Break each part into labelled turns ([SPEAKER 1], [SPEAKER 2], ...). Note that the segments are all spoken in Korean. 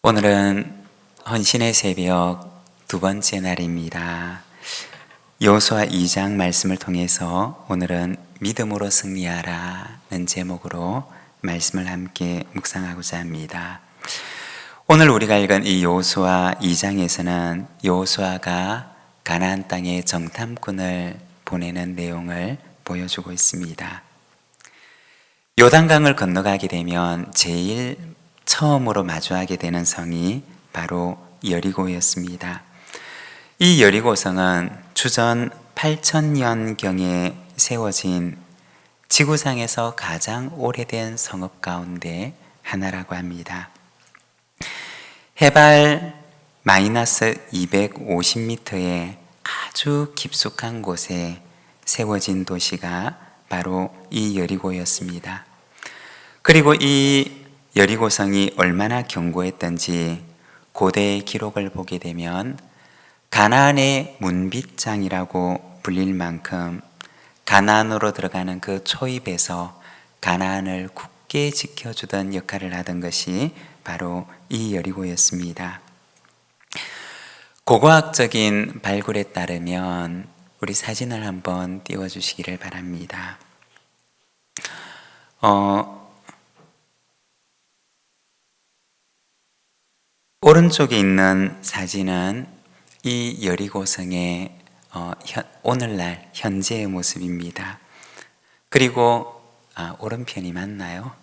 [SPEAKER 1] 오늘은 헌신의 새벽 두 번째 날입니다. 여호수아 2장 말씀을 통해서 오늘은 믿음으로 승리하라는 제목으로 말씀을 함께 묵상하고자 합니다. 오늘 우리가 읽은 이 여호수아 2장에서는 여호수아가 가나안 땅에 정탐꾼을 보내는 내용을 보여주고 있습니다. 요단강을 건너가게 되면 제일 처음으로 마주하게 되는 성이 바로 여리고였습니다. 이 여리고성은 주전 8,000년경에 세워진 지구상에서 가장 오래된 성읍 가운데 하나라고 합니다. 해발 마이너스 250m의 아주 깊숙한 곳에 세워진 도시가 바로 이 여리고였습니다. 그리고 이 여리고성이 얼마나 견고했던지 고대의 기록을 보게 되면 가나안의 문빗장이라고 불릴 만큼 가나안으로 들어가는 그 초입에서 가나안을 굳게 지켜주던 역할을 하던 것이 바로 이 여리고였습니다. 고고학적인 발굴에 따르면 우리 사진을 한번 띄워주시기를 바랍니다. 오른쪽에 있는 사진은 이 여리고성의 오늘날 현재의 모습입니다. 그리고 오른편이 맞나요?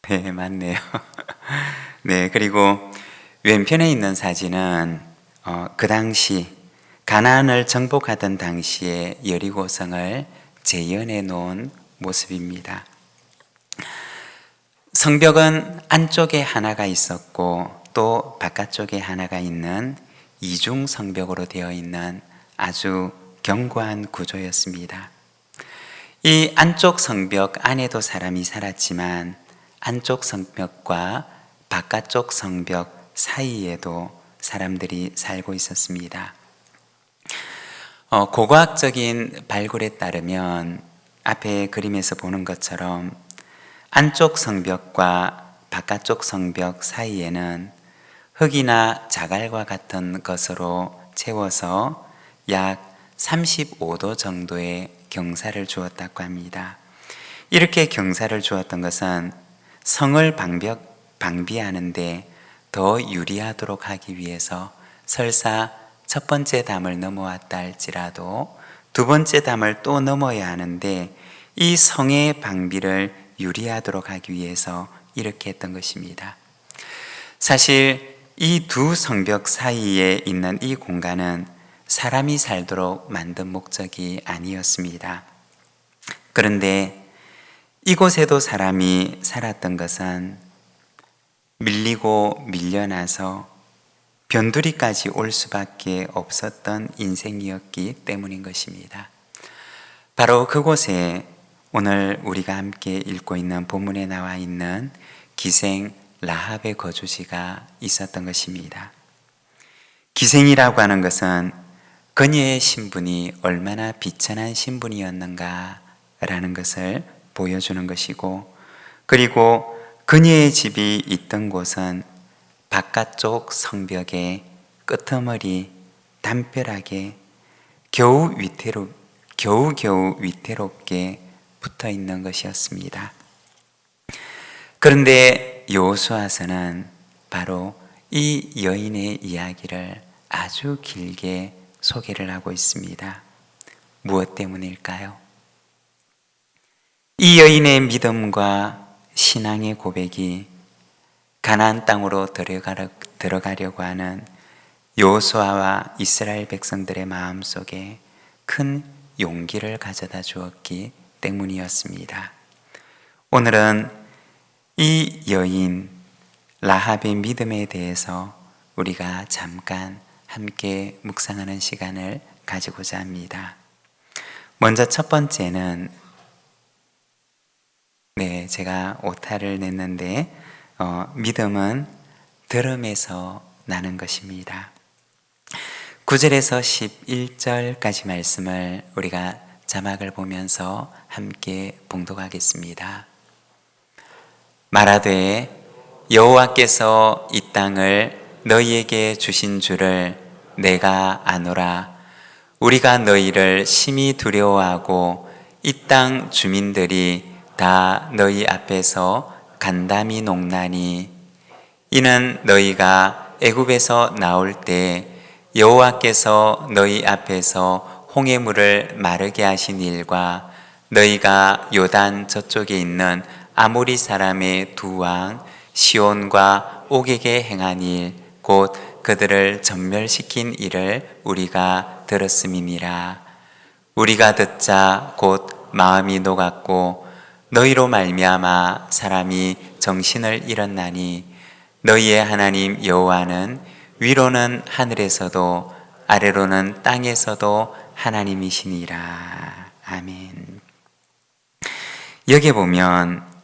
[SPEAKER 1] 네, 맞네요. 네, 그리고 왼편에 있는 사진은 그 당시 가나안을 정복하던 당시에 여리고성을 재현해 놓은 모습입니다. 성벽은 안쪽에 하나가 있었고 또 바깥쪽에 하나가 있는 이중 성벽으로 되어 있는 아주 견고한 구조였습니다. 이 안쪽 성벽 안에도 사람이 살았지만 안쪽 성벽과 바깥쪽 성벽 사이에도 사람들이 살고 있었습니다. 고고학적인 발굴에 따르면 앞에 그림에서 보는 것처럼 안쪽 성벽과 바깥쪽 성벽 사이에는 흙이나 자갈과 같은 것으로 채워서 약 35도 정도의 경사를 주었다고 합니다. 이렇게 경사를 주었던 것은 성을 방비하는데 더 유리하도록 하기 위해서 설사 첫 번째 담을 넘어왔다 할지라도 두 번째 담을 또 넘어야 하는데 이 성의 방비를 유리하도록 하기 위해서 이렇게 했던 것입니다. 사실 이 두 성벽 사이에 있는 이 공간은 사람이 살도록 만든 목적이 아니었습니다. 그런데 이곳에도 사람이 살았던 것은 밀리고 밀려나서 변두리까지 올 수밖에 없었던 인생이었기 때문인 것입니다. 바로 그곳에 오늘 우리가 함께 읽고 있는 본문에 나와 있는 기생 라합의 거주지가 있었던 것입니다. 기생이라고 하는 것은 그녀의 신분이 얼마나 비천한 신분이었는가 라는 것을 보여주는 것이고, 그리고 그녀의 집이 있던 곳은 바깥쪽 성벽의 끄트머리 담벼락에 겨우 위태롭게 붙어 있는 것이었습니다. 그런데 여호수아서는 바로 이 여인의 이야기를 아주 길게 소개를 하고 있습니다. 무엇 때문일까요? 이 여인의 믿음과 신앙의 고백이 가나안 땅으로 들어가려고 하는 여호수아와 이스라엘 백성들의 마음속에 큰 용기를 가져다 주었기 때문이었습니다. 오늘은 이 여인 라합의 믿음에 대해서 우리가 잠깐 함께 묵상하는 시간을 가지고자 합니다. 먼저 첫 번째는 제가 오타를 냈는데 믿음은 들음에서 나는 것입니다. 9절에서 11절까지 말씀을 우리가 자막을 보면서 함께 봉독하겠습니다. 말하되 여호와께서 이 땅을 너희에게 주신 줄을 내가 아노라. 우리가 너희를 심히 두려워하고 이 땅 주민들이 다 너희 앞에서 간담이 녹나니 이는 너희가 애굽에서 나올 때 여호와께서 너희 앞에서 홍해물을 마르게 하신 일과 너희가 요단 저쪽에 있는 아모리 사람의 두 왕 시온과 옥에게 행한 일 곧 그들을 전멸시킨 일을 우리가 들었음이니라. 우리가 듣자 곧 마음이 녹았고 너희로 말미암아 사람이 정신을 잃었나니 너희의 하나님 여호와는 위로는 하늘에서도 아래로는 땅에서도 하나님이시니라. 아멘. 여기 보면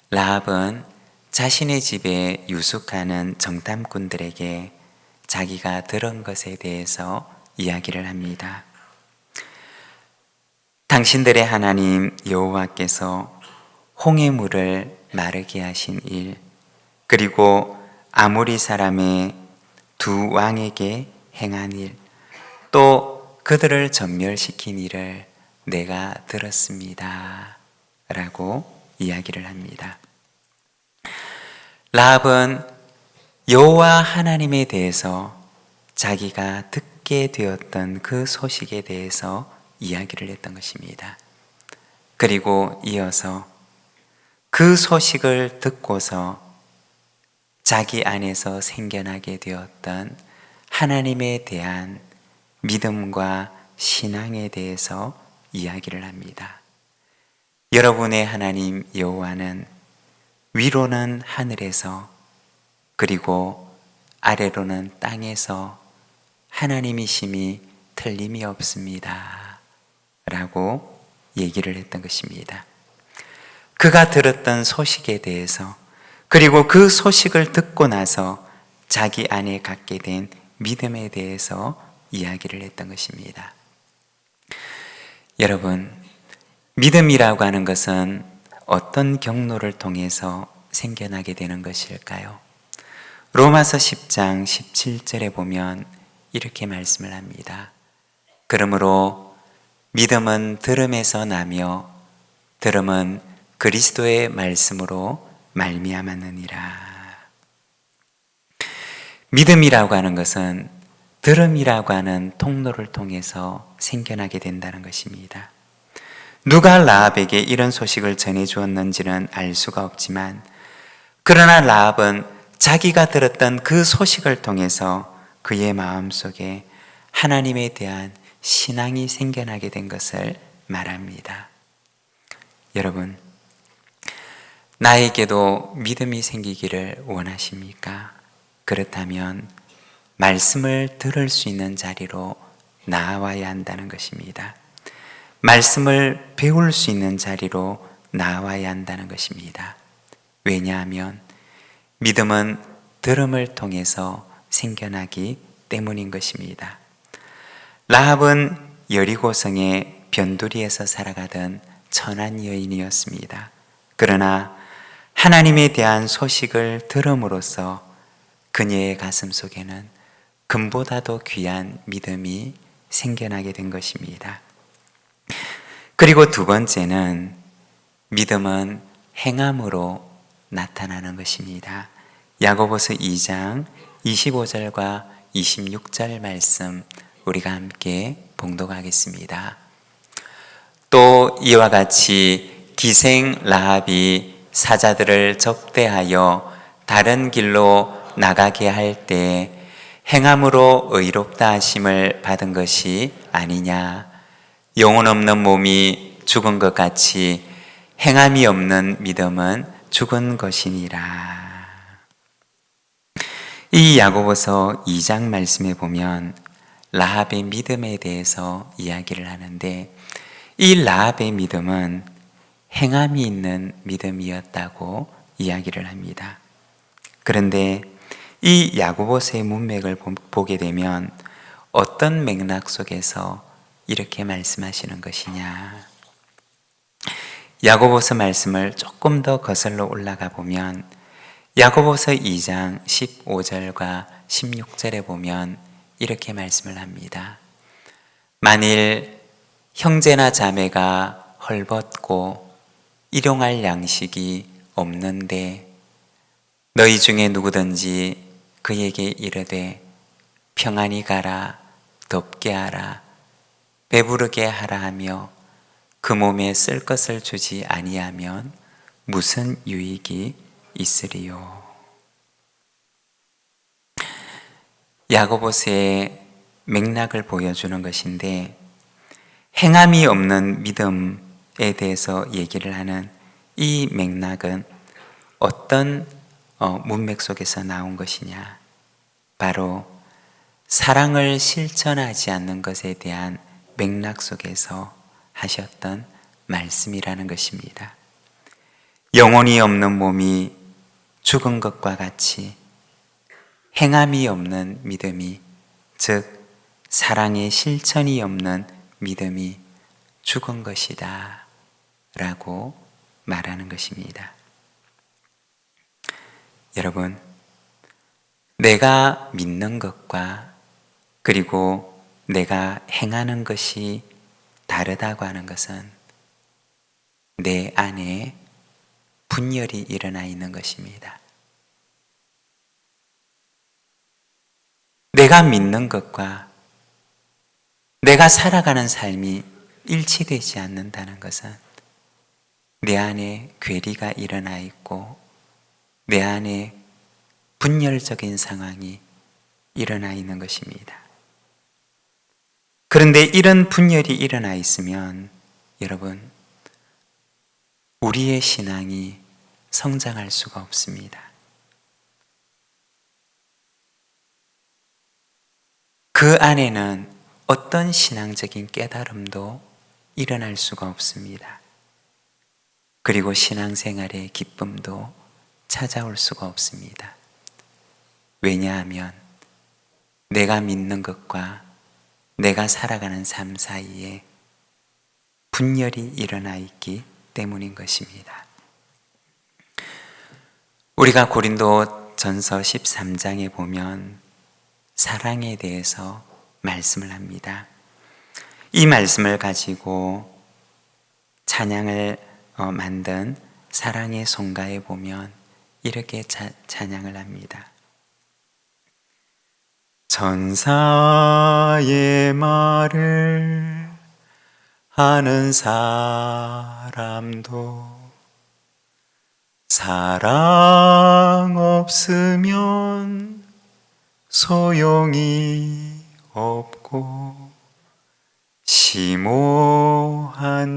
[SPEAKER 1] 라합은 자신의 집에 유숙하는 정탐꾼들에게 자기가 들은 것에 대해서 이야기를 합니다. 당신들의 하나님 여호와께서 홍해물을 마르게 하신 일, 그리고 아모리 사람의 두 왕에게 행한 일, 또 그들을 전멸시킨 일을 내가 들었습니다. 라고 이야기를 합니다. 라합은 여호와 하나님에 대해서 자기가 듣게 되었던 그 소식에 대해서 이야기를 했던 것입니다. 그리고 이어서 그 소식을 듣고서 자기 안에서 생겨나게 되었던 하나님에 대한 믿음과 신앙에 대해서 이야기를 합니다. 여러분의 하나님 여호와는 위로는 하늘에서 그리고 아래로는 땅에서 하나님이심이 틀림이 없습니다. 라고 얘기를 했던 것입니다. 그가 들었던 소식에 대해서 그리고 그 소식을 듣고 나서 자기 안에 갖게 된 믿음에 대해서 이야기를 했던 것입니다. 여러분, 믿음이라고 하는 것은 어떤 경로를 통해서 생겨나게 되는 것일까요? 로마서 10장 17절에 보면 이렇게 말씀을 합니다. 그러므로 믿음은 들음에서 나며 들음은 그리스도의 말씀으로 말미암았느니라. 믿음이라고 하는 것은 들음이라고 하는 통로를 통해서 생겨나게 된다는 것입니다. 누가 라합에게 이런 소식을 전해주었는지는 알 수가 없지만 그러나 라합은 자기가 들었던 그 소식을 통해서 그의 마음속에 하나님에 대한 신앙이 생겨나게 된 것을 말합니다. 여러분, 나에게도 믿음이 생기기를 원하십니까? 그렇다면 말씀을 들을 수 있는 자리로 나아와야 한다는 것입니다. 말씀을 배울 수 있는 자리로 나아와야 한다는 것입니다. 왜냐하면 믿음은 들음을 통해서 생겨나기 때문인 것입니다. 라합은 여리고성의 변두리에서 살아가던 천한 여인이었습니다. 그러나 하나님에 대한 소식을 들음으로써 그녀의 가슴 속에는 금보다도 귀한 믿음이 생겨나게 된 것입니다. 그리고 두 번째는 믿음은 행함으로 나타나는 것입니다. 야고보서 2장 25절과 26절 말씀 우리가 함께 봉독하겠습니다. 또 이와 같이 기생 라합이 사자들을 접대하여 다른 길로 나가게 할 때 행함으로 의롭다 하심을 받은 것이 아니냐. 영혼 없는 몸이 죽은 것 같이 행함이 없는 믿음은 죽은 것이니라. 이 야고보서 2장 말씀에 보면 라합의 믿음에 대해서 이야기를 하는데 이 라합의 믿음은 행함이 있는 믿음이었다고 이야기를 합니다. 그런데 이 야고보서의 문맥을 보게 되면 어떤 맥락 속에서 이렇게 말씀하시는 것이냐. 야고보서 말씀을 조금 더 거슬러 올라가 보면 야고보서 2장 15절과 16절에 보면 이렇게 말씀을 합니다. 만일 형제나 자매가 헐벗고 일용할 양식이 없는데 너희 중에 누구든지 그에게 이르되 평안히 가라, 덥게 하라, 배부르게 하라 하며 그 몸에 쓸 것을 주지 아니하면 무슨 유익이 있으리요. 야고보서의 맥락을 보여주는 것인데 행함이 없는 믿음에 대해서 얘기를 하는 이 맥락은 어떤 문맥 속에서 나온 것이냐? 바로 사랑을 실천하지 않는 것에 대한 맥락 속에서 하셨던 말씀이라는 것입니다. 영혼이 없는 몸이 죽은 것과 같이 행함이 없는 믿음이, 즉 사랑의 실천이 없는 믿음이 죽은 것이다 라고 말하는 것입니다. 여러분, 내가 믿는 것과 그리고 내가 행하는 것이 다르다고 하는 것은 내 안에 분열이 일어나 있는 것입니다. 내가 믿는 것과 내가 살아가는 삶이 일치되지 않는다는 것은 내 안에 괴리가 일어나 있고 내 안에 분열적인 상황이 일어나 있는 것입니다. 그런데 이런 분열이 일어나 있으면 여러분, 우리의 신앙이 성장할 수가 없습니다. 그 안에는 어떤 신앙적인 깨달음도 일어날 수가 없습니다. 그리고 신앙생활의 기쁨도 찾아올 수가 없습니다. 왜냐하면 내가 믿는 것과 내가 살아가는 삶 사이에 분열이 일어나 있기 때문인 것입니다. 우리가 고린도 전서 13장에 보면 사랑에 대해서 말씀을 합니다. 이 말씀을 가지고 찬양을 만든 사랑의 송가에 보면 이렇게 찬양을 합니다. 전사의 말을 하는 사람도 사랑 없으면 소용이 없고 심오한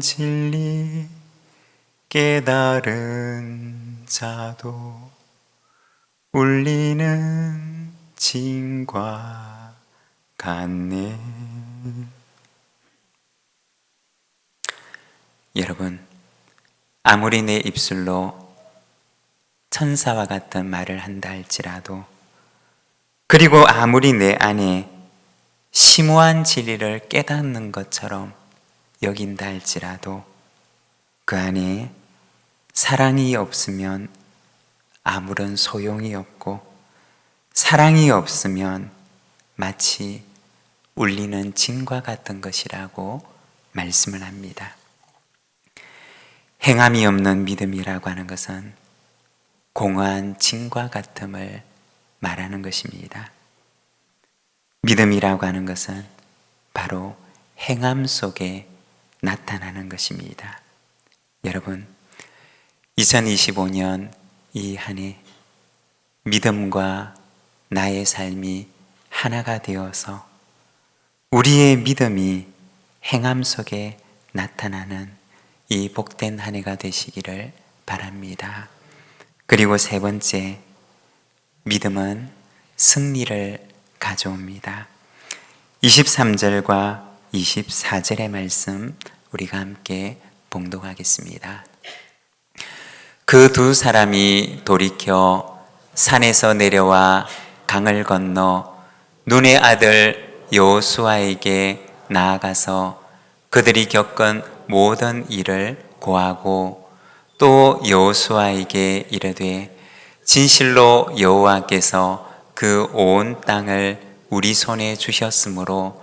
[SPEAKER 1] 진리 깨달은 자도 울리는 징과 같네. 여러분, 아무리 내 입술로 천사와 같은 말을 한다 할지라도, 그리고 아무리 내 안에 심오한 진리를 깨닫는 것처럼 여긴다 할지라도 그 안에 사랑이 없으면 아무런 소용이 없고, 사랑이 없으면 마치 울리는 징과 같은 것이라고 말씀을 합니다. 행함이 없는 믿음이라고 하는 것은 공허한 징과 같음을 말하는 것입니다. 믿음이라고 하는 것은 바로 행함 속에 나타나는 것입니다. 여러분, 2025년 이 한 해 믿음과 나의 삶이 하나가 되어서 우리의 믿음이 행함 속에 나타나는 이 복된 한 해가 되시기를 바랍니다. 그리고 세 번째, 믿음은 승리를 가져옵니다. 23절과 24절의 말씀 우리가 함께 봉독하겠습니다. 그 두 사람이 돌이켜 산에서 내려와 강을 건너 눈의 아들 여호수아에게 나아가서 그들이 겪은 모든 일을 고하고 또 여호수아에게 이르되 진실로 여호와께서 그 온 땅을 우리 손에 주셨으므로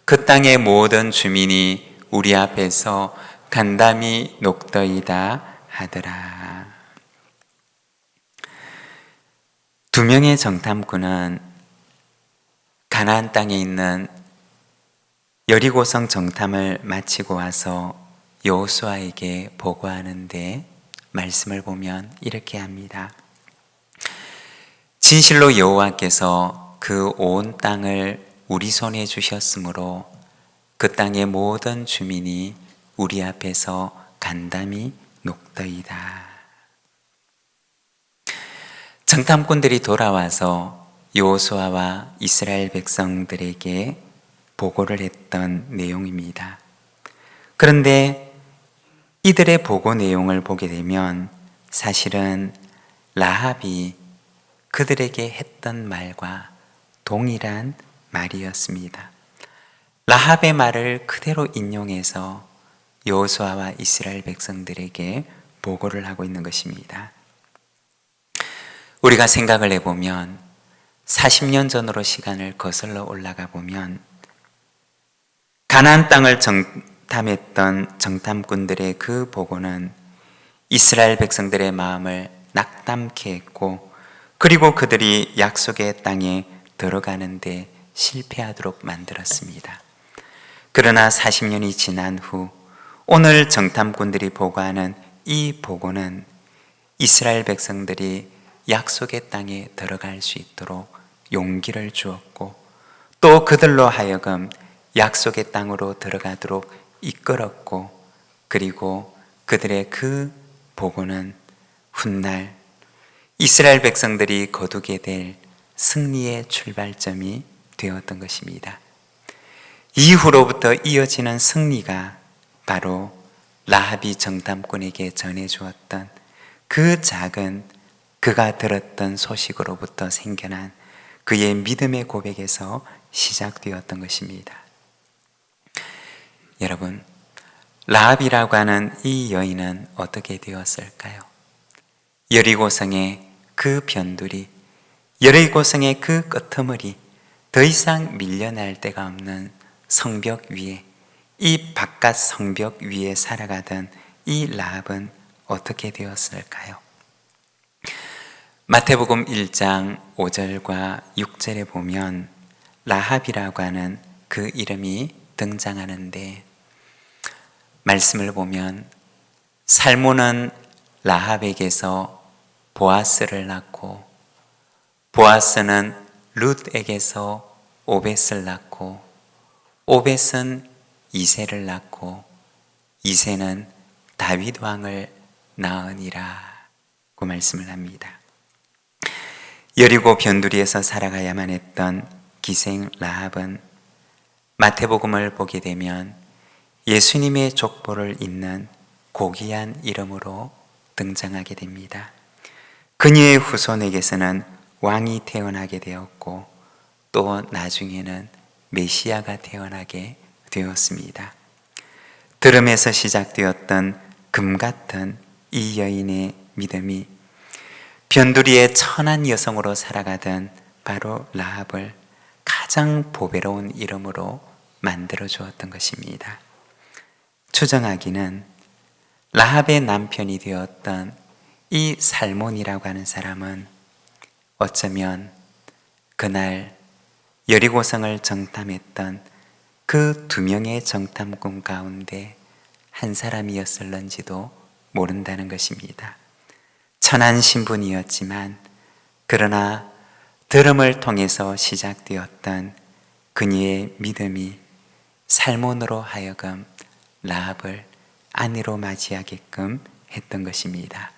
[SPEAKER 1] 그 땅의 모든 주민이 우리 앞에서 간담이 녹더이다 하더라. 두 명의 정탐꾼은 가나안 땅에 있는 여리고성 정탐을 마치고 와서 여호수아에게 보고하는데 말씀을 보면 이렇게 합니다. 진실로 여호와께서 그 온 땅을 우리 손에 주셨으므로 그 땅의 모든 주민이 우리 앞에서 간담이 녹더이다. 정탐꾼들이 돌아와서 여호수아와 이스라엘 백성들에게 보고를 했던 내용입니다. 그런데 이들의 보고 내용을 보게 되면 사실은 라합이 그들에게 했던 말과 동일한 말이었습니다. 라합의 말을 그대로 인용해서 여호수아와 이스라엘 백성들에게 보고를 하고 있는 것입니다. 우리가 생각을 해보면 40년 전으로 시간을 거슬러 올라가 보면 가나안 땅을 정탐했던 정탐꾼들의 그 보고는 이스라엘 백성들의 마음을 낙담케 했고 그리고 그들이 약속의 땅에 들어가는데 실패하도록 만들었습니다. 그러나 40년이 지난 후 오늘 정탐꾼들이 보고하는 이 보고는 이스라엘 백성들이 약속의 땅에 들어갈 수 있도록 용기를 주었고 또 그들로 하여금 약속의 땅으로 들어가도록 이끌었고 그리고 그들의 그 보고는 훗날 이스라엘 백성들이 거두게 될 승리의 출발점이 되었던 것입니다. 이후로부터 이어지는 승리가 바로 라합이 정탐꾼에게 전해주었던 그 작은 그가 들었던 소식으로부터 생겨난 그의 믿음의 고백에서 시작되었던 것입니다. 여러분, 라합이라고 하는 이 여인은 어떻게 되었을까요? 여리고성의 그 변두리, 여리고성의 그 끄트머리, 더 이상 밀려날 데가 없는 성벽 위에, 이 바깥 성벽 위에 살아가던 이 라합은 어떻게 되었을까요? 마태복음 1장 5절과 6절에 보면 라합이라고 하는 그 이름이 등장하는데 말씀을 보면 살몬은 라합에게서 보아스를 낳고 보아스는 룻에게서 오벳을 낳고 오벳은 이새를 낳고 이새는 다윗 왕을 낳으니라 그 말씀을 합니다. 여리고 변두리에서 살아가야만 했던 기생 라합은 마태복음을 보게 되면 예수님의 족보를 잇는 고귀한 이름으로 등장하게 됩니다. 그녀의 후손에게서는 왕이 태어나게 되었고 또 나중에는 메시아가 태어나게 되었습니다. 들음에서 시작되었던 금 같은 이 여인의 믿음이 변두리의 천한 여성으로 살아가던 바로 라합을 가장 보배로운 이름으로 만들어 주었던 것입니다. 추정하기는 라합의 남편이 되었던 이 살몬이라고 하는 사람은 어쩌면 그날 여리고성을 정탐했던 그 두 명의 정탐꾼 가운데 한 사람이었을런지도 모른다는 것입니다. 천한 신분이었지만 그러나 들음을 통해서 시작되었던 그녀의 믿음이 살몬으로 하여금 라합을 아내로 맞이하게끔 했던 것입니다.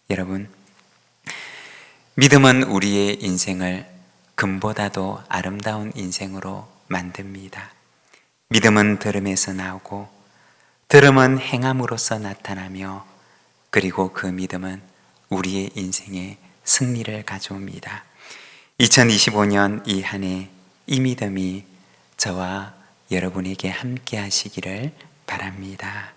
[SPEAKER 1] 여러분, 믿음은 우리의 인생을 금보다도 아름다운 인생으로 만듭니다. 믿음은 들음에서 나오고 들음은 행함으로써 나타나며 그리고 그 믿음은 우리의 인생에 승리를 가져옵니다. 2025년 이 한 해 이 믿음이 저와 여러분에게 함께 하시기를 바랍니다.